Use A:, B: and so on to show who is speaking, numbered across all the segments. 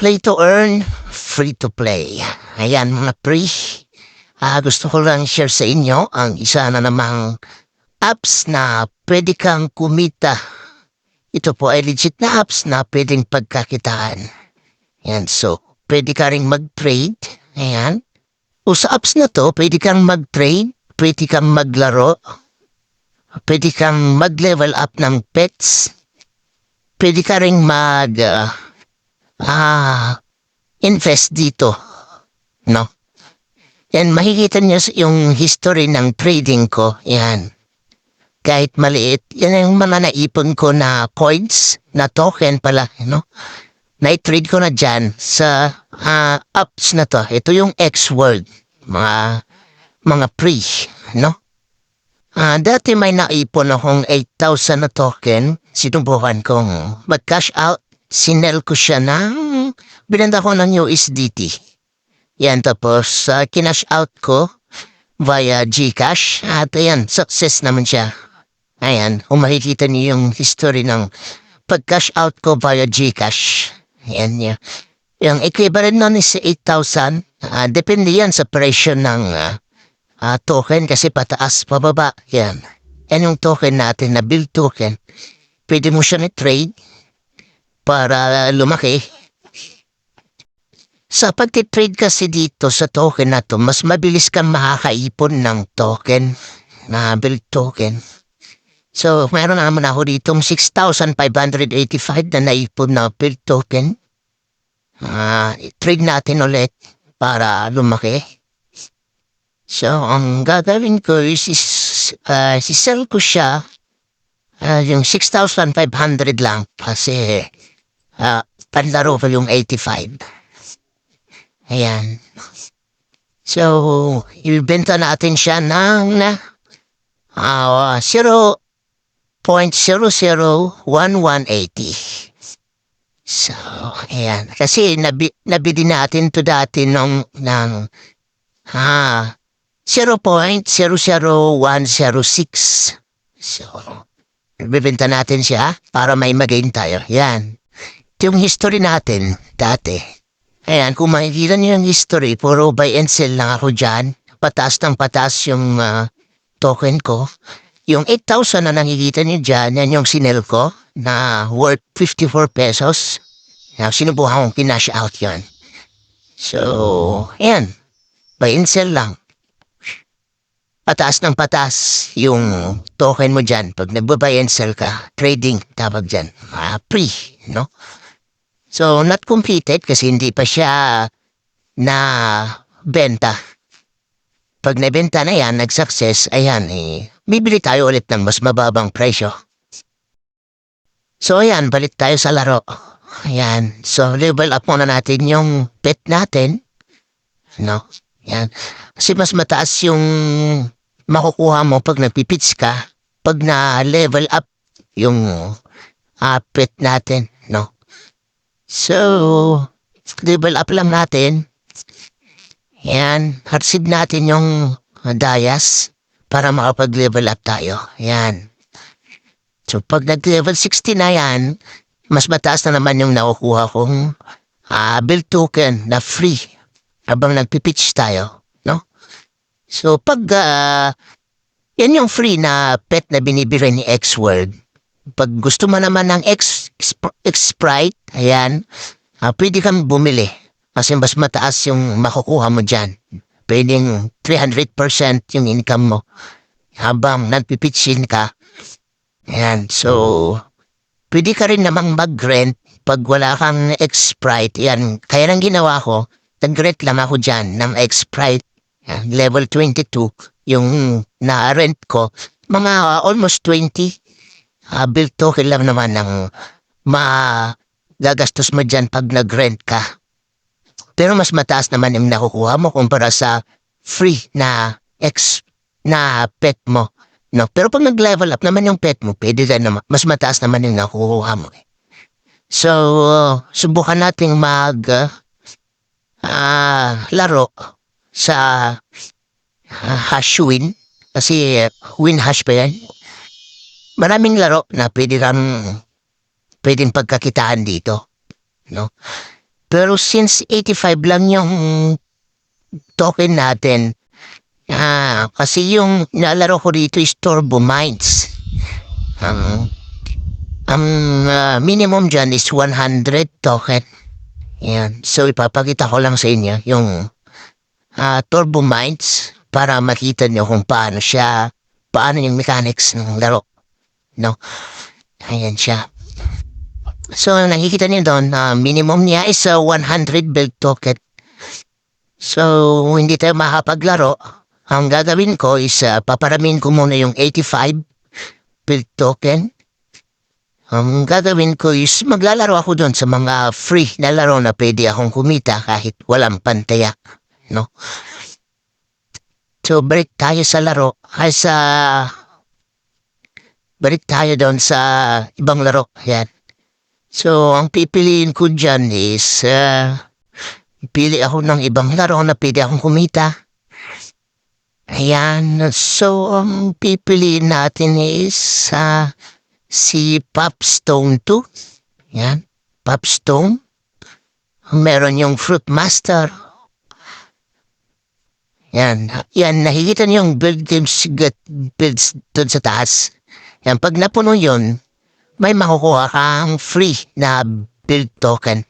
A: play to earn, free to play. Ayan mga pre, gusto ko lang share sa inyo ang isa na namang apps na pwede kang kumita. Ito po ay legit na apps na pwedeng pagkakitaan. Ayan, so pwede ka rin mag-trade. Ayan. O sa apps na to, pwede kang mag-trade, pwede kang maglaro, pwede kang mag-level up ng pets, pwede ka rin invest dito, no? Yan, makikita niyo yung history ng trading ko, yan. Kahit maliit, yan yung mga naipon ko na coins, na token pala, no? Na-trade ko na dyan sa apps na to. Ito yung X-World, mga pre, no? Dati may naipon akong 8,000 na token, sinubukan kong mag-cash out, sinel ko siya ng binenta ko ng USDT. Yan, tapos kinash out ko via GCash at ayan, success naman siya. Ayan, kung makikita niyo yung history ng pag-cash out ko via GCash. Ayan niya. Yung equivalent nun is 8,000. Depende yan sa presyo ng token kasi pataas, pababa. Yan. Yan yung token natin na build token. Pwede mo siya ni-trade para lumaki. Sa pag-trade kasi dito sa token na to, mas mabilis kang makakaipon ng token, na build token. So, meron naman ako dito 6,585 na naipon na build token. Trade natin ulit para lumaki. So, ang gagawin ko is sisell ko siya yung 6,500 lang kasi panlaro ko yung 85. Ayan. So, ibenta natin siya ng 0.001180. So, ayan. Kasi nabili natin to dati ng 0.00106. So, bibenta natin siya para may magain tayo. Ayan. Ito yung history natin dati. Ayan, kung makikita niyo yung history, puro buy and sell lang ako dyan. Pataas ng pataas yung token ko. Yung 8,000 na nakikita niyo dyan, yan yung sinel ko na worth 54 pesos. Sinubuhan kong kinash out yan. So, ayan. Buy and sell lang. Pataas ng pataas yung token mo dyan. Pag nagbabuy and sell ka, trading, tawag dyan. Pre, no? So, not completed kasi hindi pa siya na benta. Pag nabenta na yan, nag-success, ayan, bibili tayo ulit ng mas mababang presyo. So, ayan, balik tayo sa laro. Ayan, so level up muna natin yung pet natin. No? Ayan. Kasi mas mataas yung makukuha mo pag nagpipits ka, pag na-level up yung pet natin, no? So, level up lang natin. Yan, hardseed natin yung dayas para makapag-level up tayo. Yan. So, pag nag-level 60 na yan, mas mataas na naman yung nakukuha kong build token na free habang nagpipitch tayo, no? So, pag yan yung free na pet na binibili ni X-World. Pag gusto mo naman ng X-Sprite, ayan, pwede kang bumili. Kasi mas mataas yung makukuha mo dyan. Pwedeng 300% yung income mo habang nagpipitchin ka. Ayan, so, pwede ka rin namang mag-rent pag wala kang X-Sprite. Ayan, kaya nang ginawa ko, nag-rent lang ako dyan ng X-Sprite. Level 22, yung na-rent ko. Mga almost 20. Build token lang naman ng gagastos mo dyan pag nag-rent ka. Pero mas mataas naman yung nakukuha mo kumpara sa free na pet mo. No? Pero pag nag-level up naman yung pet mo, pwede ka naman, mas mataas naman yung nakukuha mo. So, subukan nating laro sa Hashwin. Kasi win hash pa yan. Maraming laro na pwedeng pagkakitaan dito, no? Pero since 85 lang yung token natin, kasi yung nalaro ko dito is Turbo Mines. Ang ang minimum dyan is 100 token. Yan. So ipapakita ko lang sa inyo yung Turbo Mines para makita nyo kung paano yung mechanics ng laro. No? Ayan siya. So nakikita niyo doon, minimum niya is 100 build token. So hindi tayo makapaglaro. Ang gagawin ko is paparamin ko muna yung 85 build token. Ang gagawin ko is maglalaro ako doon sa mga free na laro na pwede akong kumita kahit walang pantaya. No? So break tayo sa laro. Balik tayo doon sa ibang laro. Yan. So, ang pipiliin ko dyan is, pili ako ng ibang laro na pwede akong kumita. Ayan. So, ang pipiliin natin is, si Popstone 2. Yan. Popstone. Meron yung Fruit Master. Yan. Yan. Nakikita niyo yung builds doon sa taas. Yan. Pag napuno yun, may makukuha kang free na build token.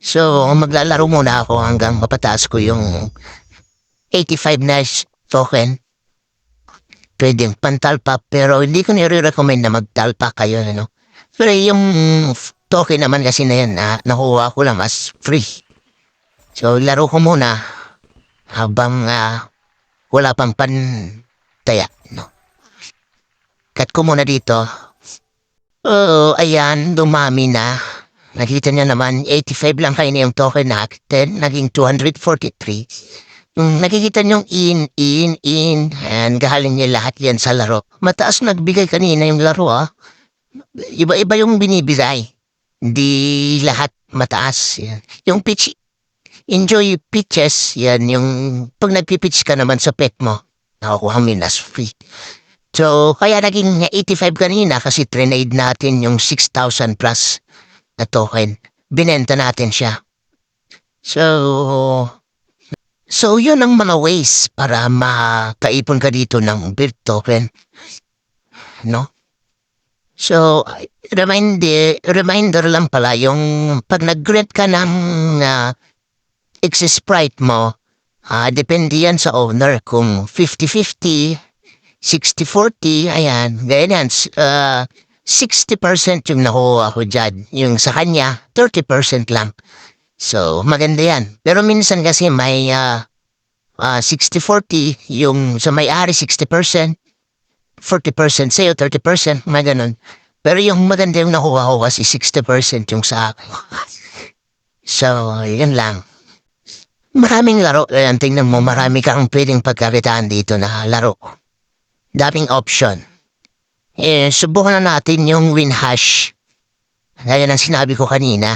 A: So, maglalaro muna ako hanggang mapataas ko yung 85 na token. Pwedeng pantalpa, pero hindi ko nire-recommend na magtalpa kayo, ano. Pero yung token naman kasi na yan, nakuha ko lang as free. So, laro ko muna habang wala pang pantaya, no. Cut ko muna dito. Oo, ayan, dumami na. Nakita niyo naman, 85 lang kayo na yung token natin, naging 243. Nakikita niyo yung in, and galing niya lahat yan sa laro. Mataas nagbigay kanina yung laro, Iba-iba yung binibigay. Hindi lahat mataas. Yan. Yung pitch, enjoy pitches, yan, yung pag nagpipitch ka naman sa pet mo, nakukuha mo yun as free. So, kaya naging 85 kanina kasi trinade natin yung 6,000 plus na token. Binenta natin siya. So yun ang mga ways para makaipon ka dito ng build token. No? So, reminder lang pala, yung pag nag-grant ka ng X-Sprite mo, depende yan sa owner kung 50-50, 60-40, ayan, ganyan, 60% yung nakuha ko dyan. Yung sa kanya, 30% lang. So, maganda yan. Pero minsan kasi may 60-40, yung sa may-ari 60%, 40% sa'yo, 30%, may ganun. Pero yung maganda yung nakuha ko kasi 60% yung sa akin. So, yun lang. Maraming laro. Ayan, tingnan mo, marami kang pwedeng pagkakitaan dito na laro. Daming option. Subukan na natin yung WinHash. Gaya ng sinabi ko kanina.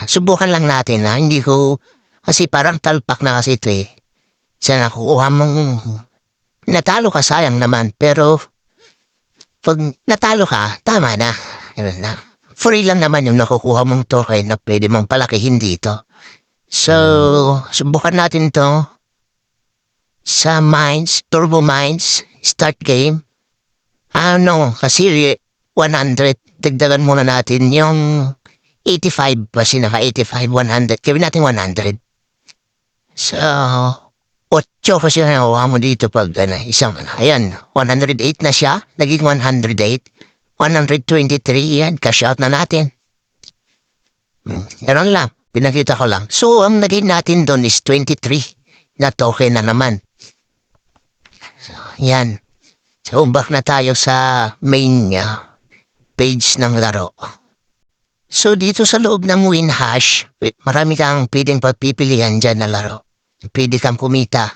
A: Subukan lang natin hindi ko, kasi parang talpak na kasi ito Sana nakukuha mong, natalo ka sayang naman, pero pag natalo ka, tama na. Ganun na. Free lang naman yung nakukuha mong token na pwede mong palakihin dito. So, subukan natin to sa Mines, Turbo Mines, start game. Kasi 100, dagdagan muna natin yung 85, kasi naka-85, 100. Gawin natin 100. So, 8 kasi nakuha mo dito pag ayan, 108 na siya, naging 108. 123, yan, cash out na natin. Ganun lang, pinakita ko lang. So, ang naging natin doon is 23 na token na naman. So, yan. So, back na tayo sa main page ng laro. So, dito sa loob ng WinHash, marami kang pwedeng pagpipilian dyan na laro. Pwede kang kumita.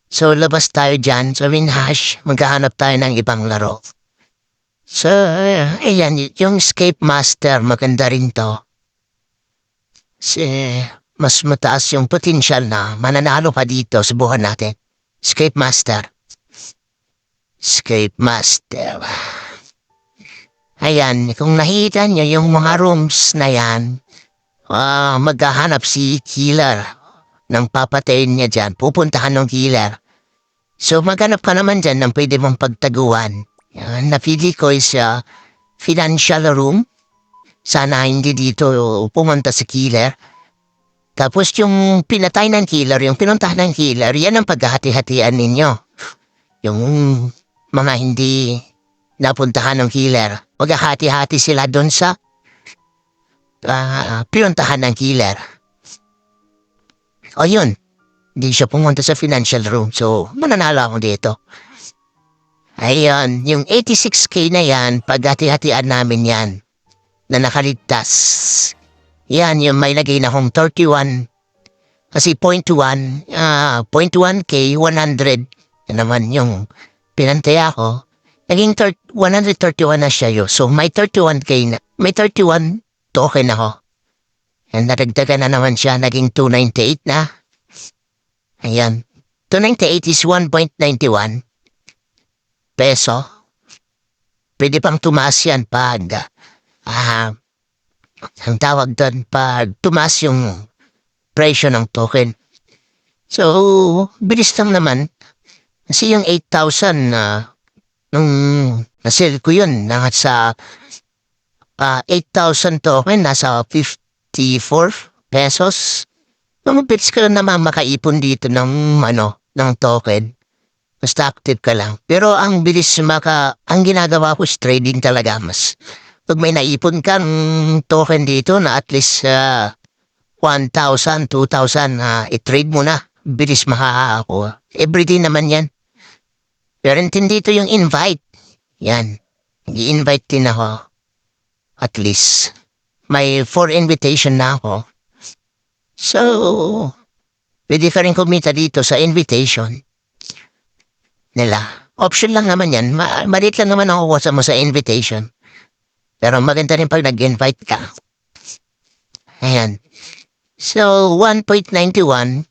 A: So, labas tayo dyan sa WinHash, maghahanap tayo ng ibang laro. So, ayan, yung Escape Master, maganda rin to. Kasi, mas mataas yung potential na mananalo pa dito, subukan natin. Escape Master. Escape Master. Ayan, kung nakita nyo yung mga rooms na yan, maghahanap si killer ng papatayin niya dyan. Pupuntahan ng killer. So maghanap ka naman dyan ng pwede mong pagtaguan. Yan, napili ko is financial room. Sana hindi dito pumunta si killer. Tapos yung pinatay ng killer, yung pinuntahan ng killer, yan ang paghahati-hatian ninyo. Yung mga hindi napuntahan ng killer, maghahati-hati sila doon sa pinuntahan ng killer. O yun, hindi siya pumunta sa financial room, so mananalo ako dito. Ayun, yung 86K na yan, paghati-hatian namin yan, na nakaligtas. Yan, yung may lagay na akong 31. Kasi 0.1, 0.1K, 100. Yan naman yung pinantay ako. Naging 131 na siya yun. So may 31K na, may 31 token ako. And naragdagan na naman siya, naging 298 na. Ayan. 298 is 1.91 peso. Pwede pang tumaas yan pag ang tawag doon pag tumaas yung presyo ng token. So, bilis lang naman. Kasi yung 8,000 nung nasale ko yun, nasa 8,000 token, nasa 54 pesos. Mabilis ka lang naman makaipon dito ng token. Basta active ka lang. Pero ang bilis ang ginagawa ko is trading talaga mas. Pag may naipon kang token dito na at least 1,000, 2,000, i-trade mo na. Bilis makakakuha. Everyday naman yan. Pero dito yung invite. Yan. I-invite din ako. At least. May 4 invitation na ako. So, pwede ka rin kumita dito sa invitation nila. Option lang naman yan. Malit lang naman ako kuha mo sa invitation. Pero maganda rin pag nag-invite ka. Ayan. So, 1.91.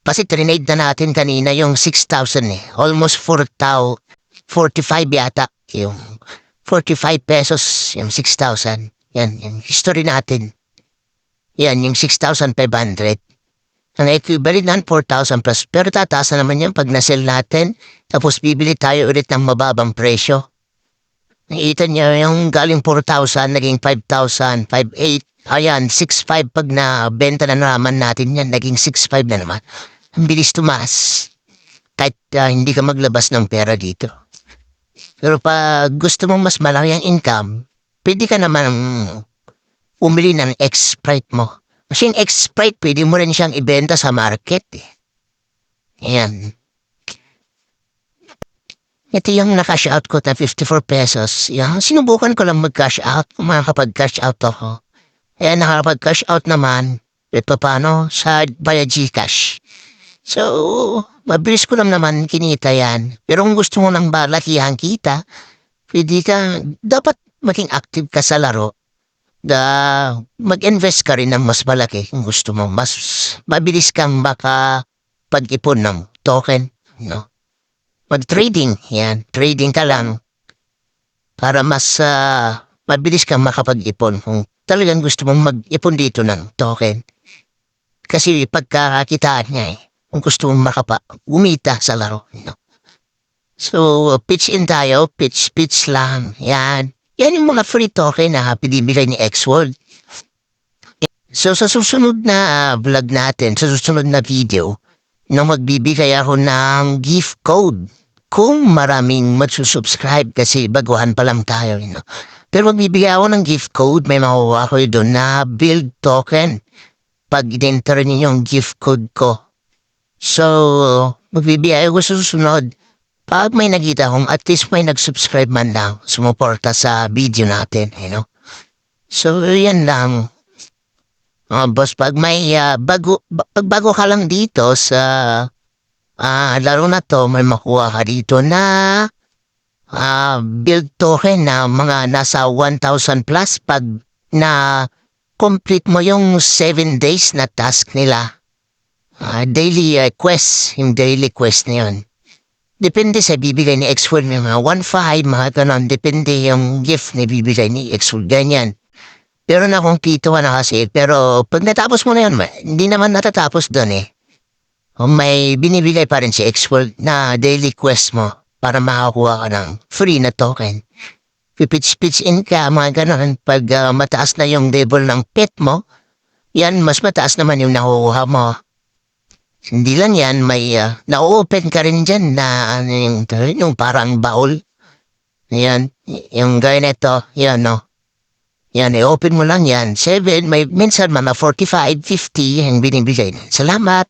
A: Kasi trinade na natin kanina yung 6,000 eh. Almost 4,000. 45 yata. Yung 45 pesos, yung 6,000. Yan, yung history natin. Yan, yung 6,500. Ang equivalent ng 4,000 plus. Pero tataas na naman yan pag na-sell natin. Tapos bibili tayo ulit ng mababang presyo. Nakita niyo yung galing 4,000, naging 5,000, 5,800. Ayan, 6,500 pag nabenta na naman natin yan, naging 6,500 na naman. Ang bilis tumaas. Kahit hindi ka maglabas ng pera dito. Pero pag gusto mong mas malaki ang income, pwede ka naman umili ng X-Sprite mo. Kasi yung X-Sprite, pwede mo rin siyang ibenta sa market eh. Ayan. Ito yung na-cash out ko na 54 pesos. Yan, sinubukan ko lang mag-cash out. Makakapag-cash out ako. Ayan, nakapag-cash out naman. Ito paano? Sa via GCash. So, mabilis ko lang naman kinita yan. Pero kung gusto mo ng balakihan kita, pwede ka, dapat maging active ka sa laro. Mag-invest ka rin ng mas malaki kung gusto mo. Mas mabilis kang baka pag-ipon ng token, no? Mag-trading, yan. Trading ka lang para mas mabilis kang makapag-ipon kung talagang gusto mong mag-ipon dito ng token. Kasi pagkakakitaan niya kung gusto mong umita sa laro. No? So, pitch in tayo, pitch lang. Yan. Yan yung mga free token na pinibigay ni X-World. So, sa susunod na vlog natin, sa susunod na video, magbibigay ako ng gift code. Kung maraming magsusubscribe kasi baguhan pa lang tayo. Pero magbibigay ako ng gift code, may makuha ko doon na build token. Pag i-enter niyo yung gift code ko. So, magbibigay ako sa susunod. Pag may nakita kong at least may nag-subscribe man lang, sumuporta sa video natin. So, yan lang. Boss, pag may bago ka lang dito sa laro na to, may makuha ka dito na build token na mga nasa 1,000 plus pag na complete mo yung 7 days na task nila. Daily quest, yung daily quest na yun. Depende sa bibigay ni X-World, mga 1,500, mga ganon. Depende yung gift na bibigay ni X-World, ganyan. Meron akong T2 na kasi, pero pag natapos mo na yun, hindi naman natatapos doon eh. May binibigay pa rin si Xworld na daily quest mo para makakuha ka ng free na token. Pipits-pits in ka, mga ganun. Pag mataas na yung level ng pet mo, yan, mas mataas naman yung nakukuha mo. Hindi lang yan, may na-open ka rin dyan na ano yung parang baul. Yan, yung gaya nito, yan no. Yan, i-open mo lang yan. 7, may minsan mga 45, 50 yung binibigay. Salamat.